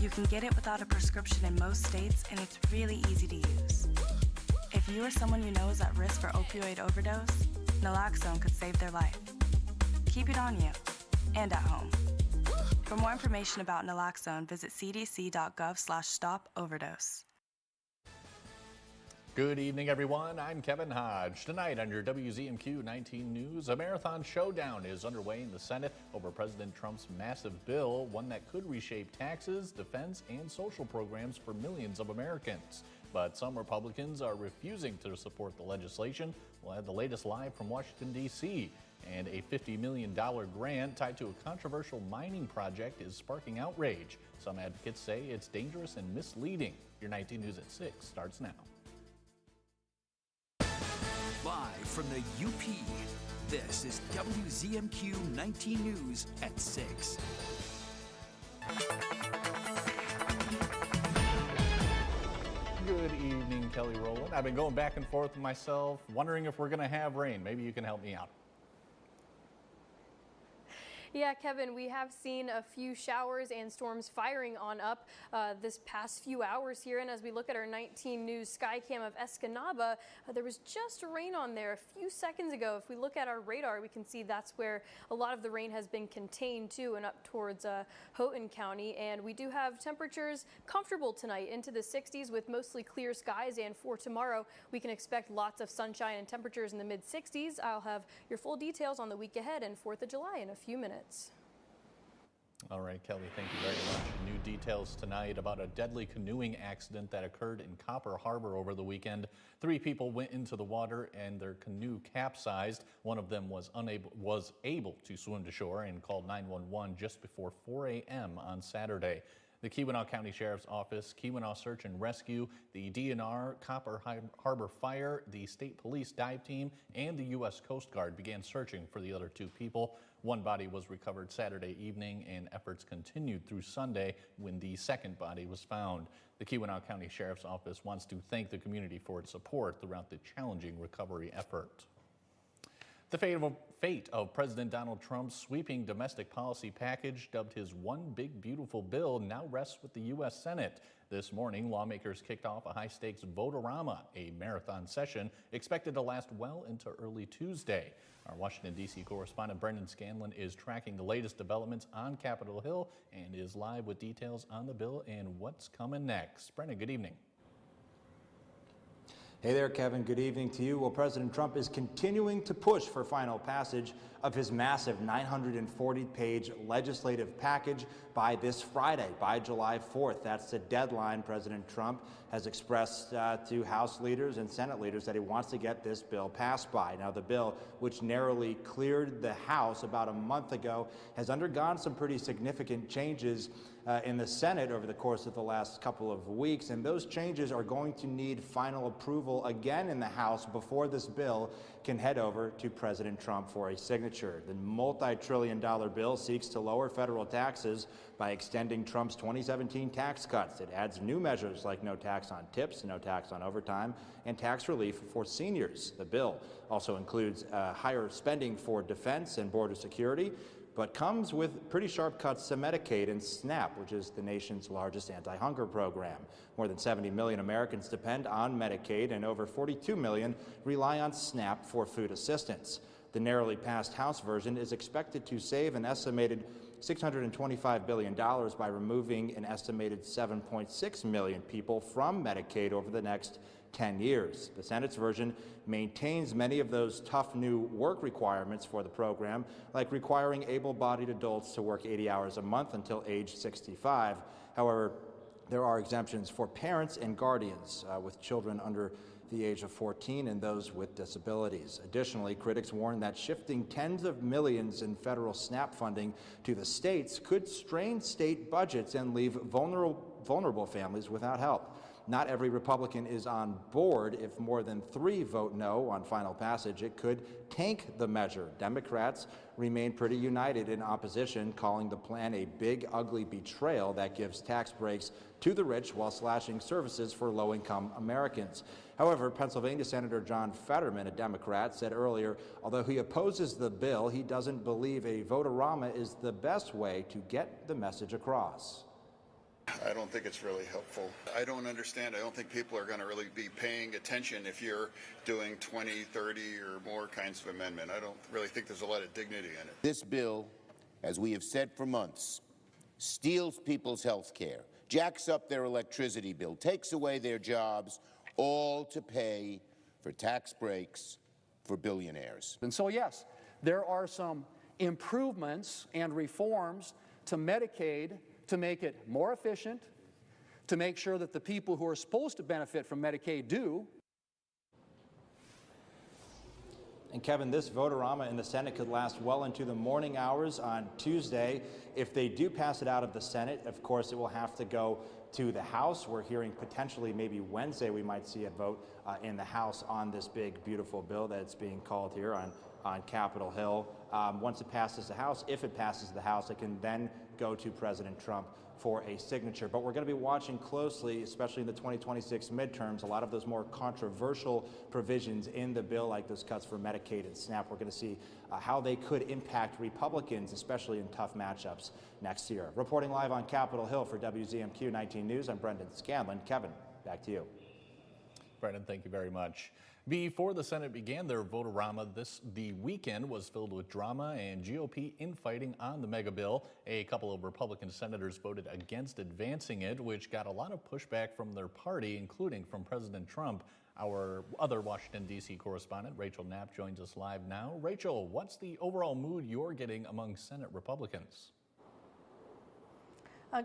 You can get it without a prescription in most states, and it's really easy to use. If you or someone you know is at risk for opioid overdose, naloxone could save their life. Keep it on you and at home. For more information about naloxone, visit cdc.gov/stop-overdose. Good evening, everyone. I'm Kevin Hodge. Tonight on your WZMQ 19 News, a marathon showdown is underway in the Senate over President Trump's massive bill, one that could reshape taxes, defense, and social programs for millions of Americans. But some Republicans are refusing to support the legislation. We'll have the latest live from Washington, D.C. And a $50 million grant tied to a controversial mining project is sparking outrage. Some advocates say it's dangerous and misleading. Your 19 News at 6 starts now. Live from the UP, this is WZMQ 19 News at 6. Good evening, Kelly Rowland. I've been going back and forth with myself, wondering if we're going to have rain. Maybe you can help me out. Yeah, Kevin, we have seen a few showers and storms firing on up this past few hours here. And as we look at our 19 News sky cam of Escanaba, there was just rain on there a few seconds ago. If we look at our radar, we can see that's where a lot of the rain has been contained to and up towards Houghton County. And we do have temperatures comfortable tonight into the 60s with mostly clear skies. And for tomorrow, we can expect lots of sunshine and temperatures in the mid 60s. I'll have your full details on the week ahead and 4th of July in a few minutes. All right, Kelly, thank you very much. New details tonight about a deadly canoeing accident that occurred in Copper Harbor over the weekend. 3 people went into the water and their canoe capsized. One of them was able to swim to shore and called 911 just before 4 a.m. on Saturday. The Keweenaw County Sheriff's Office, Keweenaw Search and Rescue, the DNR, Copper Harbor Fire, the State Police Dive Team, and the U.S. Coast Guard began searching for the other 2 people. One body was recovered Saturday evening, and efforts continued through Sunday when the second body was found. The Keweenaw County Sheriff's Office wants to thank the community for its support throughout the challenging recovery effort. The fate of President Donald Trump's sweeping domestic policy package, dubbed his One Big Beautiful Bill, now rests with the U.S. Senate. This morning, lawmakers kicked off a high-stakes vote-a-rama, a marathon session expected to last well into early Tuesday. Our Washington, D.C. correspondent Brendan Scanlon is tracking the latest developments on Capitol Hill and is live with details on the bill and what's coming next. Brendan, good evening. Hey there, Kevin. Good evening to you. Well, President Trump is continuing to push for final passage of his massive 940-page legislative package by this Friday, by July 4th. That's the deadline. President Trump has expressed to House leaders and Senate leaders that he wants to get this bill passed by. Now, the bill, which narrowly cleared the House about a month ago, has undergone some pretty significant changes in the Senate over the course of the last couple of weeks, and those changes are going to need final approval again in the House before this bill can head over to President Trump for a signature. The multi-trillion-dollar bill seeks to lower federal taxes by extending Trump's 2017 tax cuts. It adds new measures like no tax on tips, no tax on overtime, and tax relief for seniors. The bill also includes higher spending for defense and border security, but comes with pretty sharp cuts to Medicaid and SNAP, which is the nation's largest anti-hunger program. More than 70 million Americans depend on Medicaid, and over 42 million rely on SNAP for food assistance. The narrowly passed House version is expected to save an estimated $625 billion by removing an estimated 7.6 million people from Medicaid over the next 10 years. The Senate's version maintains many of those tough new work requirements for the program, like requiring able-bodied adults to work 80 hours a month until age 65. However, there are exemptions for parents and guardians with children under the age of 14 and those with disabilities. Additionally, critics warn that shifting tens of millions in federal SNAP funding to the states could strain state budgets and leave vulnerable families without help. Not every Republican is on board. If more than 3 vote no on final passage, it could tank the measure. Democrats remain pretty united in opposition, calling the plan a big, ugly betrayal that gives tax breaks to the rich while slashing services for low-income Americans. However, Pennsylvania Senator John Fetterman, a Democrat, said earlier, although he opposes the bill, he doesn't believe a vote-a-rama is the best way to get the message across. I don't think it's really helpful. I don't understand. I don't think people are going to really be paying attention if you're doing 20, 30 or more kinds of amendment. I don't really think there's a lot of dignity in it. This bill, as we have said for months, steals people's health care, jacks up their electricity bill, takes away their jobs, all to pay for tax breaks for billionaires. And so, yes, there are some improvements and reforms to Medicaid to make it more efficient, to make sure that the people who are supposed to benefit from Medicaid do. And Kevin, this vote-a-rama in the Senate could last well into the morning hours on Tuesday. If they do pass it out of the Senate, of course, it will have to go to the House. We're hearing potentially maybe Wednesday we might see a vote in the House on this big, beautiful bill that's being called here on Capitol Hill. Once it passes the House, if it passes the House, it can then go to President Trump for a signature. But we're going to be watching closely, especially in the 2026 midterms, a lot of those more controversial provisions in the bill, like those cuts for Medicaid and SNAP. We're going to see how they could impact Republicans, especially in tough matchups next year. Reporting live on Capitol Hill for WZMQ 19 News, I'm Brendan Scanlon. Kevin, back to you. Brendan, thank you very much. Before the Senate began their vote-a-rama, the weekend was filled with drama and GOP infighting on the mega bill. A couple of Republican senators voted against advancing it, which got a lot of pushback from their party, including from President Trump. Our other Washington, D.C. correspondent, Rachel Knapp, joins us live now. Rachel, what's the overall mood you're getting among Senate Republicans?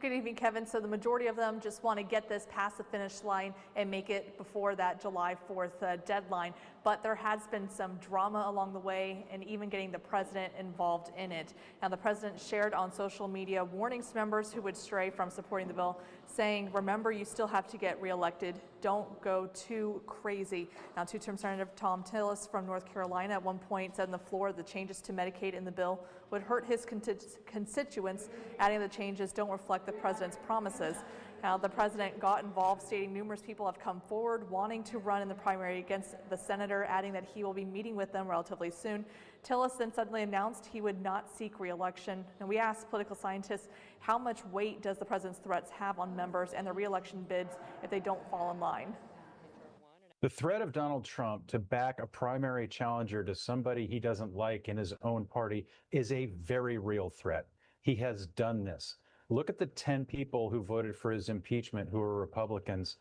Good evening, Kevin. So the majority of them just want to get this past the finish line and make it before that July 4th deadline. But there has been some drama along the way and even getting the president involved in it. Now, the president shared on social media warnings to members who would stray from supporting the bill, saying, remember, you still have to get reelected. Don't go too crazy. Now, two-term Senator Tom Tillis from North Carolina at one point said on the floor the changes to Medicaid in the bill would hurt his constituents, adding the changes don't reflect the president's promises. Now, the president got involved, stating numerous people have come forward wanting to run in the primary against the senator, adding that he will be meeting with them relatively soon. Tillis then suddenly announced he would not seek re-election. And we asked political scientists, how much weight does the president's threats have on members and their re-election bids if they don't fall in line? The threat of Donald Trump to back a primary challenger to somebody he doesn't like in his own party is a very real threat. He has done this. Look at the 10 people who voted for his impeachment who were Republicans.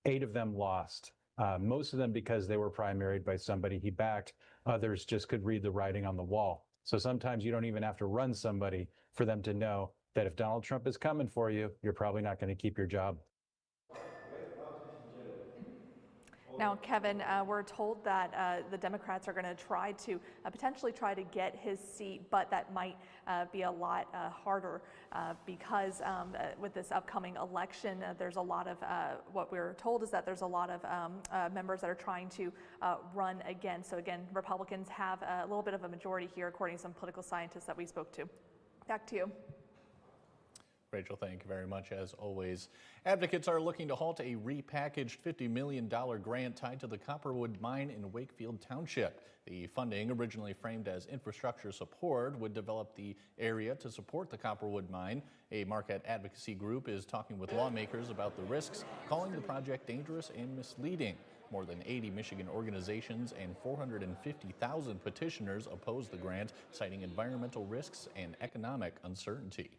8 of them lost, most of them because they were primaried by somebody he backed. Others just could read the writing on the wall. So sometimes you don't even have to run somebody for them to know that if Donald Trump is coming for you, you're probably not going to keep your job. Now, Kevin, we're told that the Democrats are going to try to potentially try to get his seat, but that might be a lot harder because with this upcoming election, there's a lot of what we're told is that there's a lot of members that are trying to run again. So again, Republicans have a little bit of a majority here, according to some political scientists that we spoke to. Back to you. Rachel, thank you very much, as always. Advocates are looking to halt a repackaged $50 million grant tied to the Copperwood mine in Wakefield Township. The funding, originally framed as infrastructure support, would develop the area to support the Copperwood mine. A Marquette advocacy group is talking with lawmakers about the risks, calling the project dangerous and misleading. More than 80 Michigan organizations and 450,000 petitioners oppose the grant, citing environmental risks and economic uncertainty.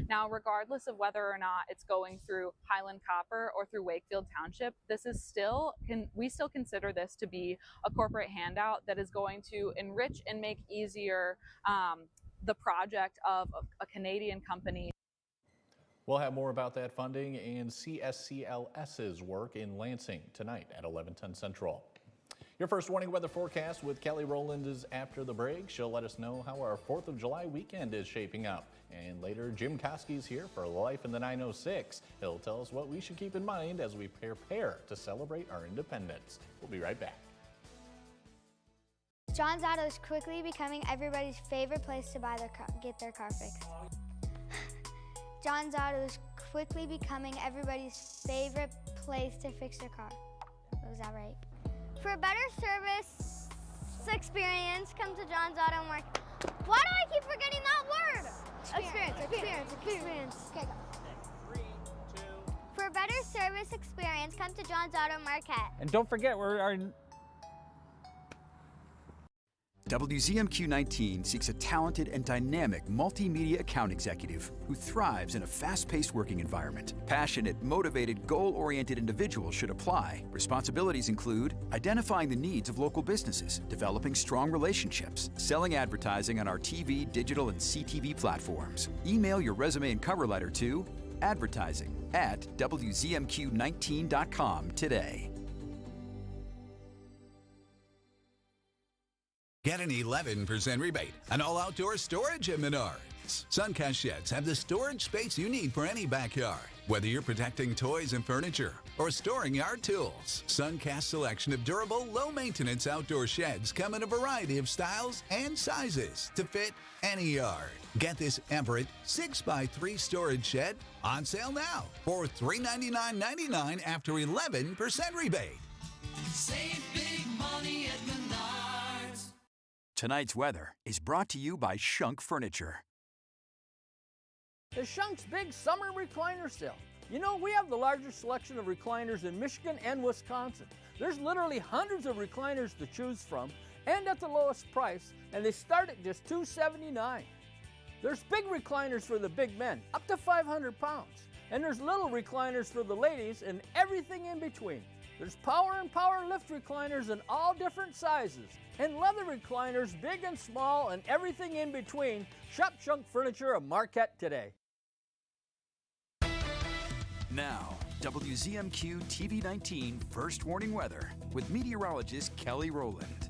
Now, regardless of whether or not it's going through Highland Copper or through Wakefield Township, this is still, we still consider this to be a corporate handout that is going to enrich and make easier the project of a Canadian company. We'll have more about that funding and CSCLS's work in Lansing tonight at 11:10 Central. Your first warning weather forecast with Kelly Rowland is after the break. She'll let us know how our 4th of July weekend is shaping up. And later, Jim Koski's here for Life in the 906. He'll tell us what we should keep in mind as we prepare to celebrate our independence. We'll be right back. John's Auto is quickly becoming everybody's favorite place to get their car fixed. John's Auto is quickly becoming everybody's favorite place to fix their car. Was that right? For a better service experience, come to John's Auto Market. Why do I keep forgetting that word? Experience. Okay, go. service experience, come to John's Auto Marquette. And don't forget, WZMQ 19 seeks a talented and dynamic multimedia account executive who thrives in a fast-paced working environment. Passionate, motivated, goal-oriented individuals should apply. Responsibilities include identifying the needs of local businesses, developing strong relationships, selling advertising on our TV, digital, and CTV platforms. Email your resume and cover letter to advertising@WZMQ19.com today. Get an 11% rebate on all outdoor storage at Menards. Suncast Sheds have the storage space you need for any backyard. Whether you're protecting toys and furniture or storing yard tools, Suncast's selection of durable, low-maintenance outdoor sheds come in a variety of styles and sizes to fit any yard. Get this Everett 6x3 storage shed on sale now for $399.99 after 11% rebate. Save big money at Menards. Tonight's weather is brought to you by Shunk Furniture. The Shunk's Big Summer Recliner Sale. You know, we have the largest selection of recliners in Michigan and Wisconsin. There's literally hundreds of recliners to choose from and at the lowest price, and they start at just $279. There's big recliners for the big men, up to 500 pounds, and there's little recliners for the ladies and everything in between. There's power and power lift recliners in all different sizes, and leather recliners big and small and everything in between. Shop Shunk Furniture of Marquette today. Now, WZMQ TV 19 First Warning Weather with meteorologist Kelly Rowland.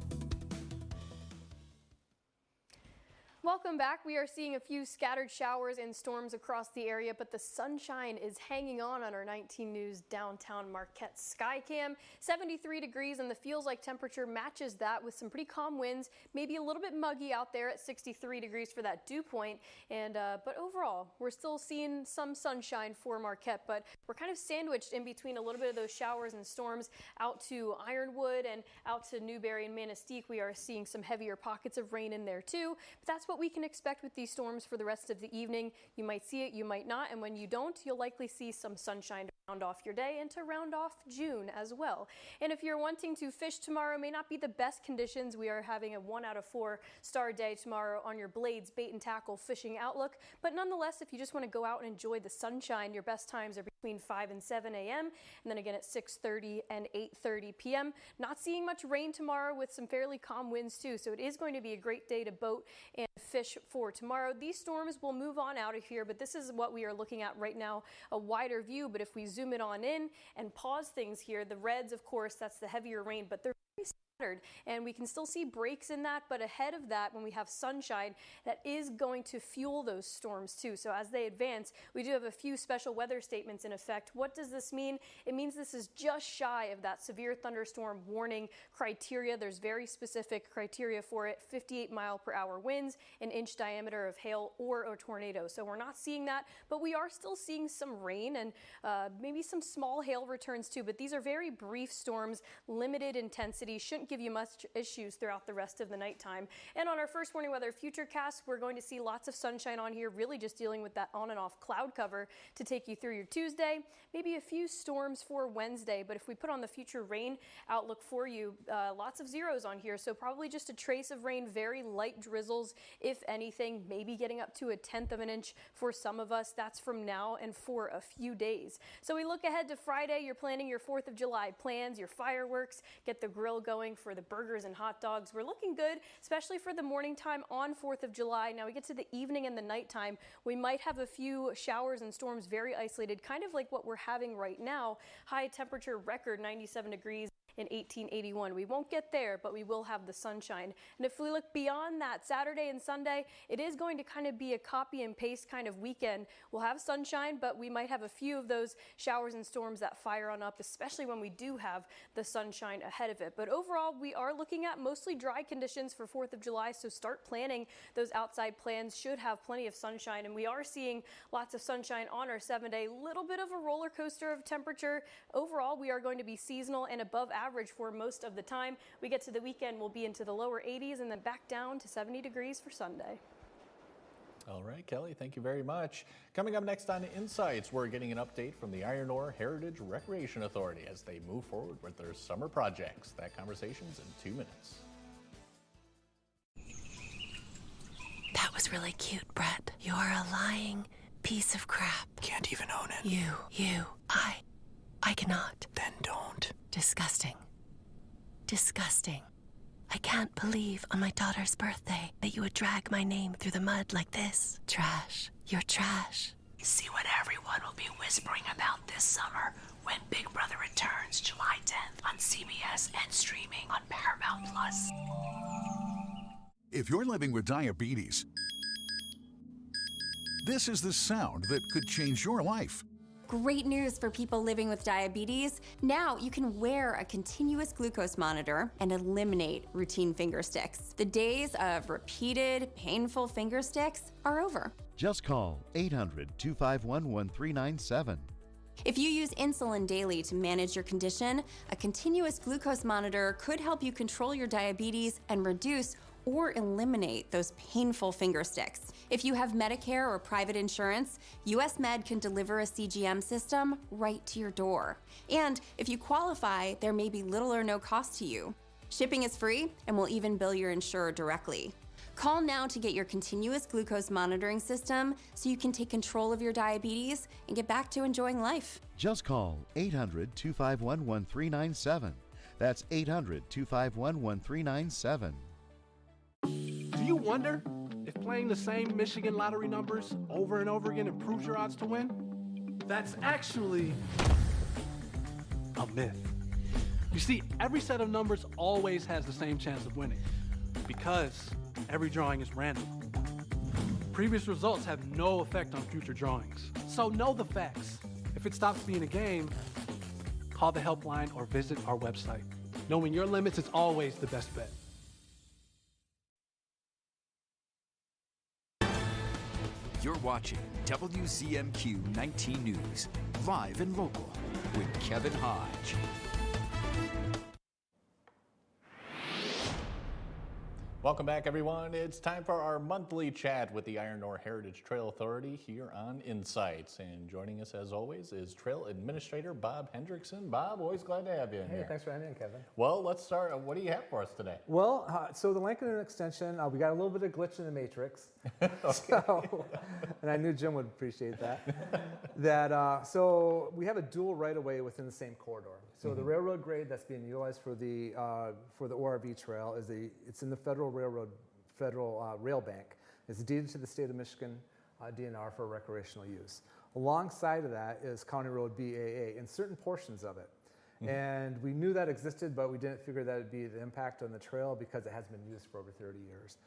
Welcome back. We are seeing a few scattered showers and storms across the area, but the sunshine is hanging on our 19 News downtown Marquette Skycam. 73 degrees, and the feels like temperature matches that with some pretty calm winds, maybe a little bit muggy out there at 63 degrees for that dew point. And but overall, we're still seeing some sunshine for Marquette, but we're kind of sandwiched in between a little bit of those showers and storms out to Ironwood and out to Newberry and Manistee. We are seeing some heavier pockets of rain in there too, but that's what we can expect with these storms for the rest of the evening. You might see it, you might not, and when you don't, you'll likely see some sunshine to round off your day and to round off June as well. And if you're wanting to fish tomorrow, may not be the best conditions. We are having a 1 out of 4 star day tomorrow on your Blades Bait and Tackle fishing outlook, but nonetheless, if you just want to go out and enjoy the sunshine, your best times are between 5 and 7 a.m. and then again at 6:30 and 8:30 p.m. Not seeing much rain tomorrow with some fairly calm winds too, so it is going to be a great day to boat and fish for tomorrow. These storms will move on out of here, but this is what we are looking at right now, a wider view. But if we zoom it on in and pause things here, the reds, of course, that's the heavier rain, but they're very scattered, and we can still see breaks in that. But ahead of that, when we have sunshine, that is going to fuel those storms too. So as they advance, we do have a few special weather statements in effect. What does this mean? It means this is just shy of that severe thunderstorm warning criteria. There's very specific criteria for it: 58-mile-per-hour winds, an inch diameter of hail, or a tornado. So we're not seeing that, but we are still seeing some rain and maybe some small hail returns too. But these are very brief storms, limited intensity, shouldn't give you much issues throughout the rest of the nighttime. And on our first warning weather futurecast, we're going to see lots of sunshine on here, really just dealing with that on and off cloud cover to take you through your Tuesday, maybe a few storms for Wednesday. But if we put on the future rain outlook for you, lots of zeros on here, so probably just a trace of rain, very light drizzles, if anything, maybe getting up to 1/10 of an inch for some of us. That's from now and for a few days. So we look ahead to Friday. You're planning your 4th of July plans, your fireworks, get the grill going for the burgers and hot dogs. We're looking good, especially for the morning time on 4th of July. Now we get to the evening and the nighttime. We might have a few showers and storms, very isolated, kind of like what we're having right now. High temperature record 97 degrees. In 1881. We won't get there, but we will have the sunshine. And if we look beyond that, Saturday and Sunday, it is going to kind of be a copy and paste kind of weekend. We'll have sunshine, but we might have a few of those showers and storms that fire on up, especially when we do have the sunshine ahead of it. But overall, we are looking at mostly dry conditions for 4th of July, so start planning those outside plans. Should have plenty of sunshine, and we are seeing lots of sunshine on our 7-day. Little bit of a roller coaster of temperature. Overall, we are going to be seasonal and above average for most of the time. We get to the weekend, we'll be into the lower 80s and then back down to 70 degrees for Sunday. All right, Kelly, thank you very much. Coming up next on Insights, we're getting an update from the Iron Ore Heritage Recreation Authority as they move forward with their summer projects. That conversation's in 2 minutes. That was really cute, Brett. You're a lying piece of crap. Can't even own it. I cannot. Then don't. Disgusting. Disgusting. I can't believe on my daughter's birthday that you would drag my name through the mud like this. Trash. You're trash. See what everyone will be whispering about this summer when Big Brother returns July 10th on CBS and streaming on Paramount+. If you're living with diabetes, this is the sound that could change your life. Great news for people living with diabetes. Now you can wear a continuous glucose monitor and eliminate routine finger sticks. The days of repeated, painful finger sticks are over. Just call 800-251-1397. If you use insulin daily to manage your condition, a continuous glucose monitor could help you control your diabetes and reduce or eliminate those painful finger sticks. If you have Medicare or private insurance, US Med can deliver a CGM system right to your door. And if you qualify, there may be little or no cost to you. Shipping is free and will even bill your insurer directly. Call now to get your continuous glucose monitoring system so you can take control of your diabetes and get back to enjoying life. Just call 800-251-1397. That's 800-251-1397. Do you wonder if playing the same Michigan lottery numbers over and over again improves your odds to win? That's actually a myth. You see, every set of numbers always has the same chance of winning because every drawing is random. Previous results have no effect on future drawings. So know the facts. If it stops being a game, call the helpline or visit our website. Knowing your limits is always the best bet. You're watching WZMQ 19 News, live and local with Kevin Hodge. Welcome back, everyone. It's time for our monthly chat with the Iron Ore Heritage Trail Authority here on Insights. And joining us, as always, is Trail Administrator Bob Hendrickson. Bob, always glad to have you in here. Thanks for having me in, Kevin. Well, let's start. What do you have for us today? Well, so the Lincoln extension, we got a little bit of glitch in the matrix. And I knew Jim would appreciate that. So we have a dual right-of-way within the same corridor. So the railroad grade that's being utilized for the ORV trail it's in the Federal Rail Bank. It's deeded to the state of Michigan DNR for recreational use. Alongside of that is County Road BAA and certain portions of it. And we knew that existed, but we didn't figure that would be the impact on the trail because it hasn't been used for over 30 years.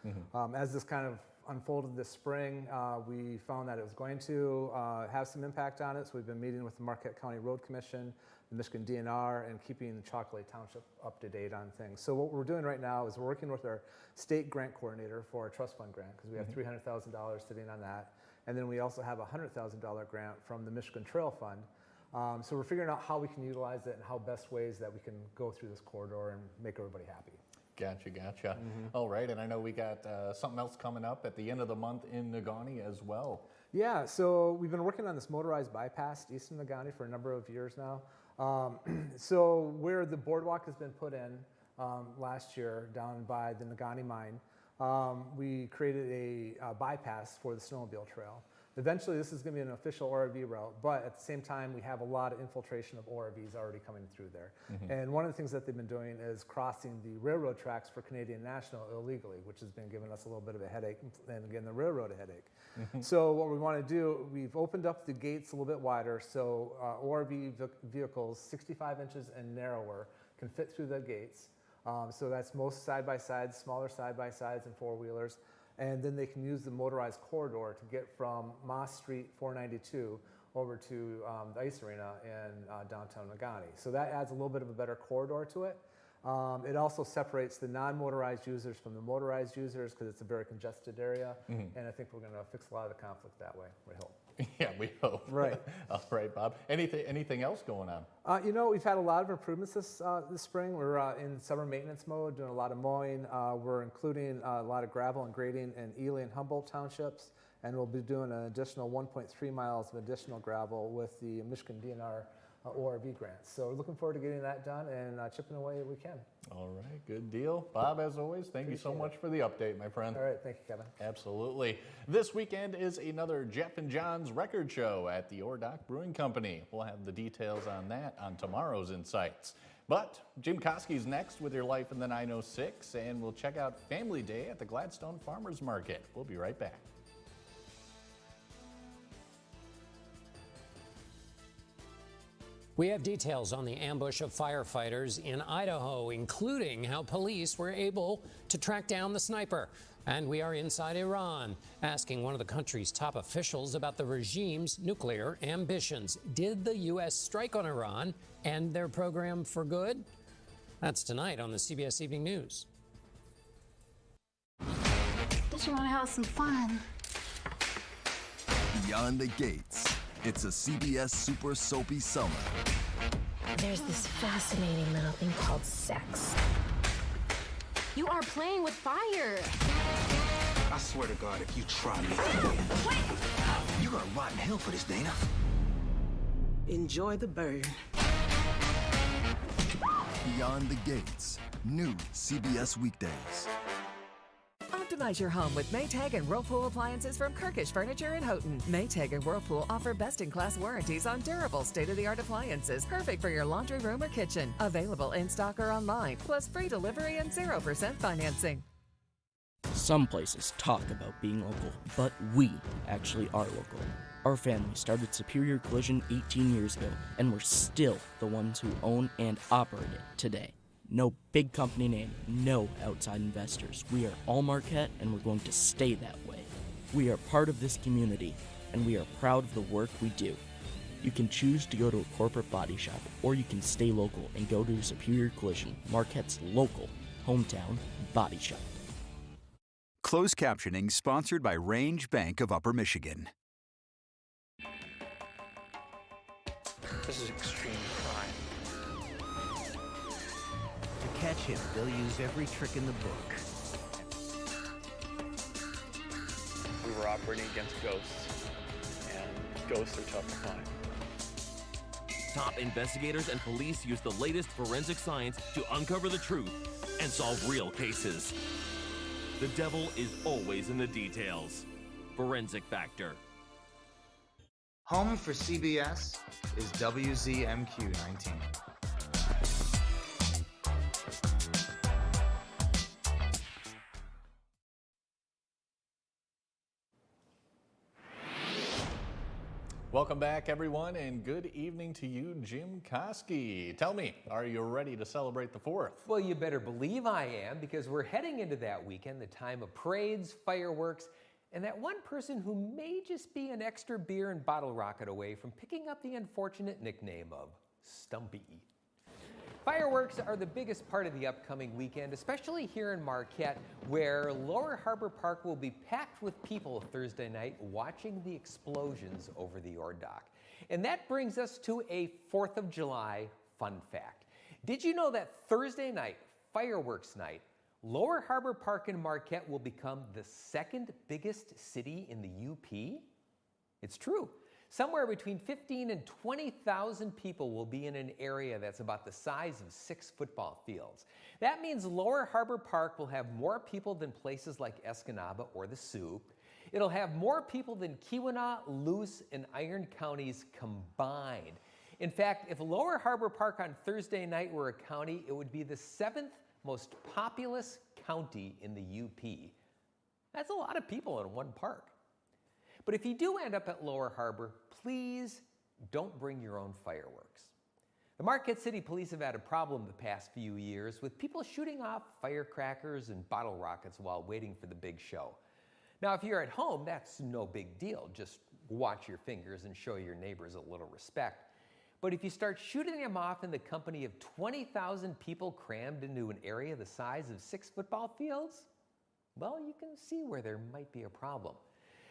As this kind of unfolded this spring, we found that it was going to have some impact on it, so we've been meeting with the Marquette County Road Commission, the Michigan DNR, and keeping Chocolate Township up to date on things. So what we're doing right now is we're working with our state grant coordinator for our trust fund grant, because we have $300,000 sitting on that. And then we also have a $100,000 grant from the Michigan Trail Fund. So we're figuring out how we can utilize it and how best ways that we can go through this corridor and make everybody happy. Gotcha. All right, and I know we got something else coming up at the end of the month in Negaunee as well. Yeah, so we've been working on this motorized bypass east of Negaunee for a number of years now. So where the boardwalk has been put in last year down by the Negaunee mine, we created a bypass for the snowmobile trail. Eventually, this is going to be an official ORV route, but at the same time, we have a lot of infiltration of ORVs already coming through there. And one of the things that they've been doing is crossing the railroad tracks for Canadian National illegally, which has been giving us a little bit of a headache, and again, the railroad a headache. So what we want to do, we've opened up the gates a little bit wider, so ORV vehicles 65 inches and narrower can fit through the gates. So that's most side-by-sides, smaller side-by-sides and four-wheelers. And then they can use the motorized corridor to get from Moss Street 492 over to the ice arena in downtown Negaunee. So that adds a little bit of a better corridor to it. It also separates the non-motorized users from the motorized users because it's a very congested area. And I think we're going to fix a lot of the conflict that way, we hope. Yeah, we hope. Right. All right, Bob. Anything else going on? We've had a lot of improvements this spring. We're in summer maintenance mode, doing a lot of mowing. We're including a lot of gravel and grading in Ely and Humboldt townships, and we'll be doing an additional 1.3 miles of additional gravel with the Michigan DNR ORV grants. So we're looking forward to getting that done and chipping away we can. All right, good deal. Bob, as always, thank you so much for the update, my friend. All right, thank you, Kevin. Absolutely. This weekend is another Jeff and John's record show at the Ordock Brewing Company. We'll have the details on that on tomorrow's Insights. But Jim Koski's next with Your Life in the 906, and we'll check out Family Day at the Gladstone Farmers Market. We'll be right back. We have details on the ambush of firefighters in Idaho, including how police were able to track down the sniper. And we are inside Iran, asking one of the country's top officials about the regime's nuclear ambitions. Did the U.S. strike on Iran end their program for good? That's tonight on the CBS Evening News. Just want to have some fun. Beyond the Gates. It's a CBS super soapy summer. There's this fascinating little thing called sex. You are playing with fire. I swear to God, if you try me, you're gonna rot in hell for this, Dana. Enjoy the burn. Beyond the Gates. New CBS weekdays. Optimize your home with Maytag and Whirlpool appliances from Kirkish Furniture in Houghton. Maytag and Whirlpool offer best-in-class warranties on durable, state-of-the-art appliances, perfect for your laundry room or kitchen. Available in stock or online, plus free delivery and 0% financing. Some places talk about being local, but we actually are local. Our family started Superior Collision 18 years ago, and we're still the ones who own and operate it today. No big company name, no outside investors. We are all Marquette, and we're going to stay that way. We are part of this community, and we are proud of the work we do. You can choose to go to a corporate body shop, or you can stay local and go to Superior Collision, Marquette's local hometown body shop. Closed captioning sponsored by Range Bank of Upper Michigan. This is extreme crime. To catch him, they'll use every trick in the book. We were operating against ghosts, and ghosts are tough to find. Top investigators and police use the latest forensic science to uncover the truth and solve real cases. The devil is always in the details. Forensic Factor. Home for CBS is WZMQ 19. Welcome back, everyone, and good evening to you, Jim Koski. Tell me, are you ready to celebrate the 4th? Well, you better believe I am, because we're heading into that weekend, the time of parades, fireworks, and that one person who may just be an extra beer and bottle rocket away from picking up the unfortunate nickname of Stumpy. Fireworks are the biggest part of the upcoming weekend, especially here in Marquette, where Lower Harbor Park will be packed with people Thursday night watching the explosions over the Ordock. And that brings us to a 4th of July fun fact. Did you know that Thursday night, fireworks night, Lower Harbor Park in Marquette will become the 2nd biggest city in the UP? It's true. Somewhere between 15 and 20,000 people will be in an area that's about the size of 6 football fields. That means Lower Harbor Park will have more people than places like Escanaba or the Soo. It'll have more people than Keweenaw, Luce, and Iron counties combined. In fact, if Lower Harbor Park on Thursday night were a county, it would be the 7th most populous county in the UP. That's a lot of people in one park. But if you do end up at Lower Harbor, please don't bring your own fireworks. The Marquette City Police have had a problem the past few years with people shooting off firecrackers and bottle rockets while waiting for the big show. Now, if you're at home, that's no big deal. Just watch your fingers and show your neighbors a little respect. But if you start shooting them off in the company of 20,000 people crammed into an area the size of 6 football fields, well, you can see where there might be a problem.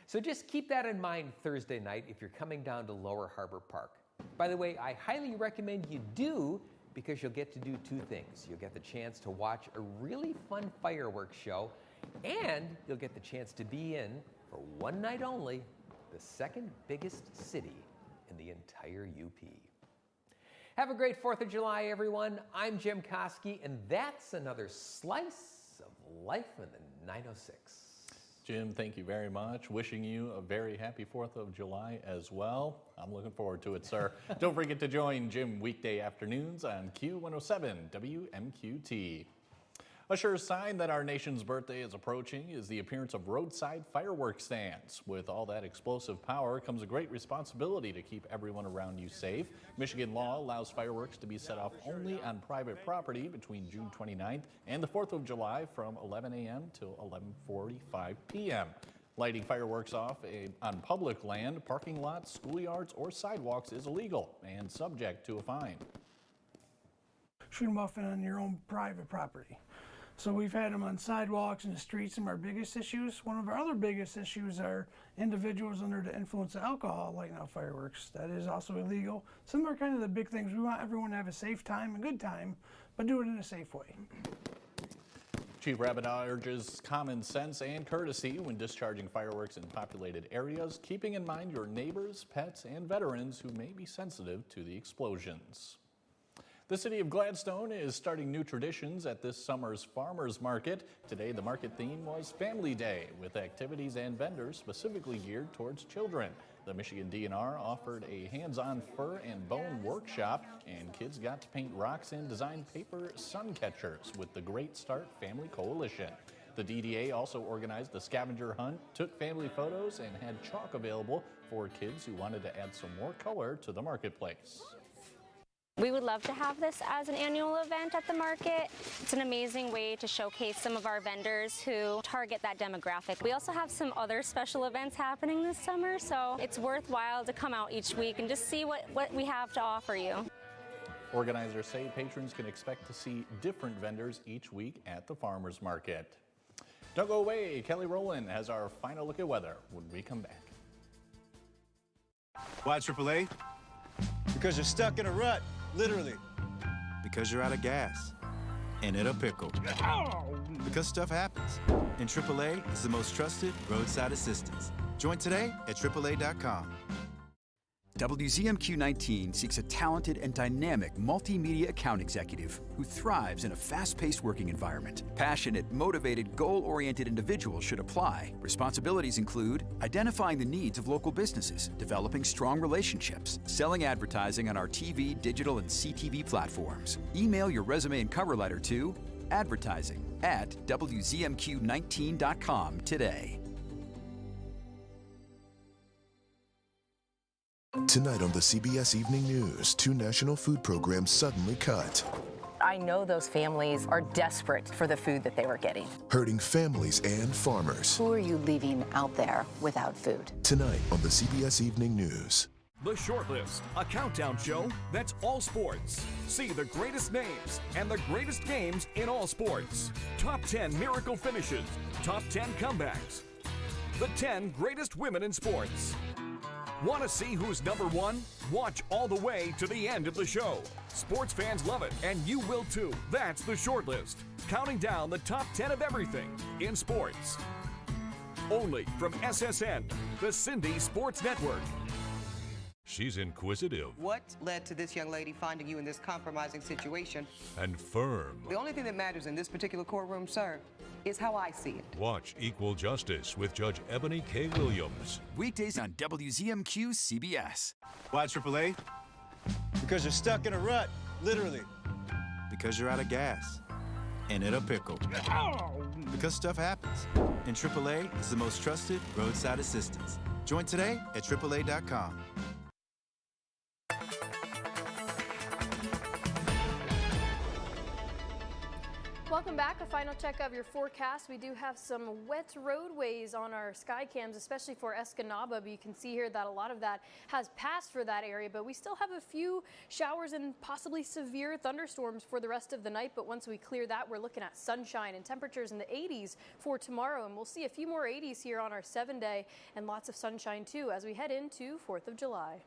So just keep that in mind Thursday night if you're coming down to Lower Harbor Park. By the way, I highly recommend you do, because you'll get to do 2 things. You'll get the chance to watch a really fun fireworks show, and you'll get the chance to be in for one night only, the second biggest city in the entire UP. Have a great 4th of July, everyone. I'm Jim Koski, and that's another slice of life in the 906. Jim, thank you very much. Wishing you a very happy 4th of July as well. I'm looking forward to it, sir. Don't forget to join Jim weekday afternoons on Q107 WMQT. A sure sign that our nation's birthday is approaching is the appearance of roadside fireworks stands. With all that explosive power comes a great responsibility to keep everyone around you safe. Michigan law allows fireworks to be set off only on private property between June 29th and the 4th of July from 11 a.m. till 11:45 p.m. Lighting fireworks off on public land, parking lots, schoolyards, or sidewalks is illegal and subject to a fine. Shoot them off on your own private property. So we've had them on sidewalks and the streets, and our biggest issues. One of our other biggest issues are individuals under the influence of alcohol lighting out fireworks. That is also illegal. Some are kind of the big things. We want everyone to have a safe time, a good time, but do it in a safe way. Chief Rabbit urges common sense and courtesy when discharging fireworks in populated areas, keeping in mind your neighbors, pets, and veterans who may be sensitive to the explosions. The city of Gladstone is starting new traditions at this summer's farmers market. Today, the market theme was Family Day, with activities and vendors specifically geared towards children. The Michigan DNR offered a hands-on fur and bone workshop, and kids got to paint rocks and design paper sun catchers with the Great Start Family Coalition. The DDA also organized a scavenger hunt, took family photos, and had chalk available for kids who wanted to add some more color to the marketplace. We would love to have this as an annual event at the market. It's an amazing way to showcase some of our vendors who target that demographic. We also have some other special events happening this summer, so it's worthwhile to come out each week and just see what we have to offer you. Organizers say patrons can expect to see different vendors each week at the farmers market. Don't go away. Kelly Rowland has our final look at weather when we come back. Why AAA? Because you're stuck in a rut. Literally. Because you're out of gas. And in a pickle. Because stuff happens. And AAA is the most trusted roadside assistance. Join today at AAA.com. WZMQ 19 seeks a talented and dynamic multimedia account executive who thrives in a fast-paced working environment. Passionate, motivated, goal-oriented individuals should apply. Responsibilities include identifying the needs of local businesses, developing strong relationships, selling advertising on our TV, digital, and CTV platforms. Email your resume and cover letter to advertising@WZMQ19.com today. Tonight on the CBS Evening News, 2 national food programs suddenly cut, I know those families are desperate for the food that they were getting. hurting families and farmers. Who are you leaving out there without food? Tonight on the CBS Evening News. The Shortlist, a countdown show that's all sports. See the greatest names and the greatest games in all sports. Top 10 miracle finishes, top 10 comebacks, the 10 greatest women in sports. Want to see who's number one? Watch all the way to the end of the show. Sports fans love it, and you will too. That's The Shortlist, counting down the top 10 of everything in sports. Only from SSN, the Cindy Sports Network. She's inquisitive What led to this young lady finding you in this compromising situation? and firm. The only thing that matters in this particular courtroom, sir, is how I see it. Watch Equal Justice with Judge Ebony K. Williams. Weekdays on WZMQ CBS. Why AAA? Because you're stuck in a rut. Literally. Because you're out of gas. And in a pickle. Because stuff happens. And AAA is the most trusted roadside assistance. Join today at AAA.com. Welcome back. A final check of your forecast. We do have some wet roadways on our sky cams, especially for Escanaba. But you can see here that a lot of that has passed for that area, but we still have a few showers and possibly severe thunderstorms for the rest of the night. But once we clear that, we're looking at sunshine and temperatures in the 80s for tomorrow. And we'll see a few more 80s here on our 7-day and lots of sunshine too as we head into 4th of July.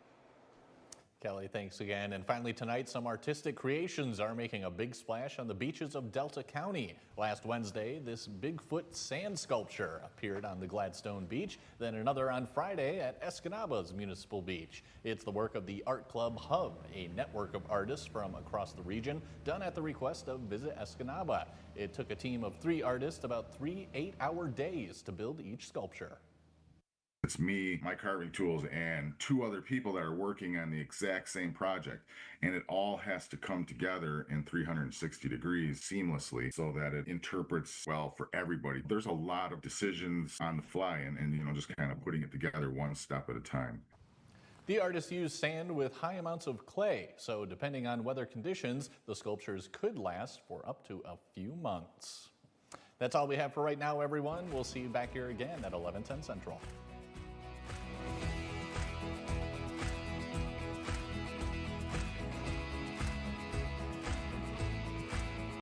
Kelly, thanks again. And finally tonight, some artistic creations are making a big splash on the beaches of Delta County. Last Wednesday, this Bigfoot sand sculpture appeared on the Gladstone Beach, then another on Friday at Escanaba's Municipal Beach. It's the work of the Art Club Hub, a network of artists from across the region, done at the request of Visit Escanaba. It took a team of 3 artists about 3 8-hour days to build each sculpture. It's me, my carving tools, and 2 other people that are working on the exact same project. And it all has to come together in 360 degrees seamlessly so that it interprets well for everybody. There's a lot of decisions on the fly and you know, just kind of putting it together one step at a time. The artists used sand with high amounts of clay, so depending on weather conditions, the sculptures could last for up to a few months. That's all we have for right now, everyone. We'll see you back here again at 11:10 Central.